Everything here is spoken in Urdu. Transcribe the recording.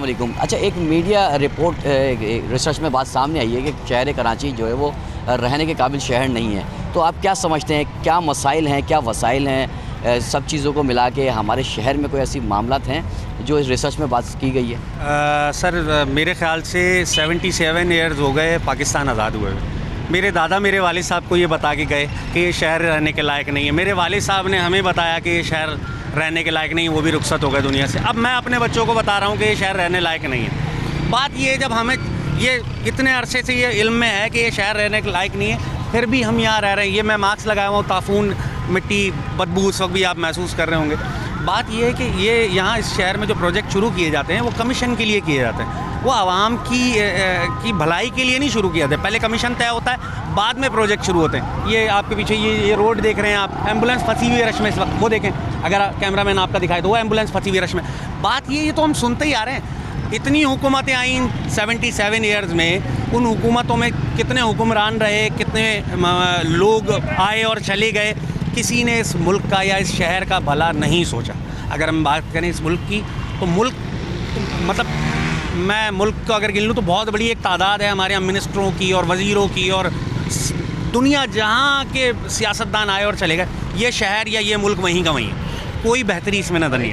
علیکم. اچھا, ایک میڈیا رپورٹ ریسرچ میں بات سامنے آئی ہے کہ شہر کراچی جو ہے وہ رہنے کے قابل شہر نہیں ہے, تو آپ کیا سمجھتے ہیں, کیا مسائل ہیں, کیا وسائل ہیں, سب چیزوں کو ملا کے ہمارے شہر میں کوئی ایسی معاملات ہیں جو اس ریسرچ میں بات کی گئی ہے؟ سر میرے خیال سے 77 ایئرز ہو گئے پاکستان آزاد ہوئے. میرے دادا میرے والد صاحب کو یہ بتا کے گئے کہ یہ شہر رہنے کے لائق نہیں ہے. میرے والد صاحب نے ہمیں بتایا کہ یہ شہر رہنے کے لائق نہیں ہے, وہ بھی رخصت ہو گئے دنیا سے. اب میں اپنے بچوں کو بتا رہا ہوں کہ یہ شہر رہنے لائق نہیں ہے. بات یہ ہے, جب ہمیں یہ اتنے عرصے سے یہ علم میں ہے کہ یہ شہر رہنے کے لائق نہیں ہے, پھر بھی ہم یہاں رہ رہے ہیں. یہ میں ماسک لگایا ہوا ہوں, تعفن, مٹی, بدبو اس وقت بھی آپ محسوس کر رہے ہوں گے. بات یہ ہے کہ یہ یہاں اس شہر میں جو پروجیکٹ شروع کیے جاتے ہیں وہ کمیشن کے لیے کیے جاتے ہیں, وہ عوام کی بھلائی کے لیے نہیں شروع کیا جاتا. پہلے کمیشن طے ہوتا ہے, بعد میں پروجیکٹ شروع ہوتے ہیں. یہ آپ کے پیچھے یہ روڈ دیکھ رہے ہیں آپ, ایمبولینس پھنسی ہوئی ہے رش میں اس وقت, وہ دیکھیں, اگر کیمرہ مین آپ کا دکھائے تو وہ ایمبولینس پھنسی ہوئی ہے رش میں. بات یہ تو ہم سنتے ہی آ رہے ہیں. اتنی حکومتیں آئیں 77 ایئرز میں, ان حکومتوں میں کتنے حکمران رہے, کتنے لوگ آئے اور چلے گئے, کسی نے اس ملک کا یا اس شہر کا بھلا نہیں سوچا. اگر ہم بات کریں اس ملک کی تو ملک مطلب میں ملک کو اگر گن لوں تو بہت بڑی ایک تعداد ہے ہمارے یہاں منسٹروں کی اور وزیروں کی, اور دنیا جہاں کے سیاستدان آئے اور چلے گئے. یہ شہر یا یہ ملک وہیں کا وہیں ہے, کوئی بہتری اس میں نظر نہیں ہے.